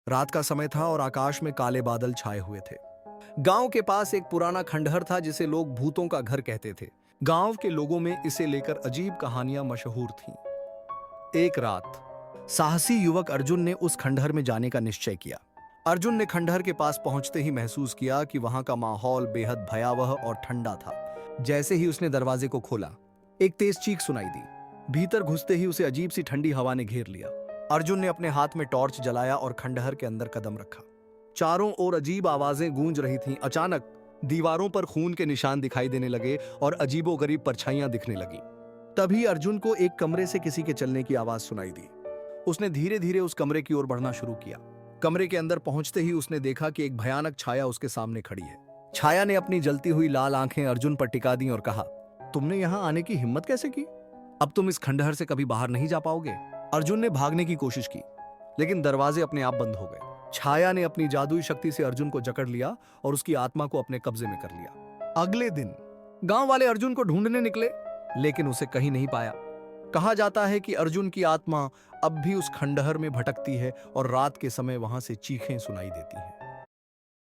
रात का समय था और आकाश में काले बादल छाए हुए थे। गांव के पास एक पुराना खंडहर था जिसे लोग भूतों का घर कहते थे। गांव के लोगों में इसे लेकर अजीब कहानियां मशहूर थीं। एक रात साहसी युवक अर्जुन ने उस खंडहर में जाने का निश्चय किया। अर्जुन ने खंडहर के पास पहुंचते ही महसूस किया कि वहां का माहौल बेहद भयावह और ठंडा था। जैसे ही उसने दरवाजे को खोला, एक तेज चीख सुनाई दी। भीतर घुसते ही उसे अजीब सी ठंडी हवा ने घेर लिया। अर्जुन ने अपने हाथ में टॉर्च जलाया और खंडहर के अंदर कदम रखा। चारों ओर अजीब आवाजें गूंज रही थीं। अचानक दीवारों पर खून के निशान दिखाई देने लगे और अजीबोगरीब परछाइयां दिखने लगी। तभी अर्जुन को एक कमरे से किसी के चलने की आवाज सुनाई दी। उसने धीरे धीरे उस कमरे की ओर बढ़ना शुरू किया। कमरे के अंदर पहुंचते ही उसने देखा कि एक भयानक छाया उसके सामने खड़ी है। छाया ने अपनी जलती हुई लाल आंखें अर्जुन पर टिका दी और कहा, तुमने यहां आने की हिम्मत कैसे की? अब तुम इस खंडहर से कभी बाहर नहीं जा पाओगे। अर्जुन ने भागने की कोशिश की, लेकिन दरवाजे अपने आप बंद हो गए। छाया ने अपनी जादुई शक्ति से अर्जुन को जकड़ लिया और उसकी आत्मा को अपने कब्जे में कर लिया। अगले दिन गांव वाले अर्जुन को ढूंढने निकले, लेकिन उसे कहीं नहीं पाया। कहा जाता है कि अर्जुन की आत्मा अब भी उस खंडहर में भटकती है और रात के समय वहां से चीखें सुनाई देती हैं।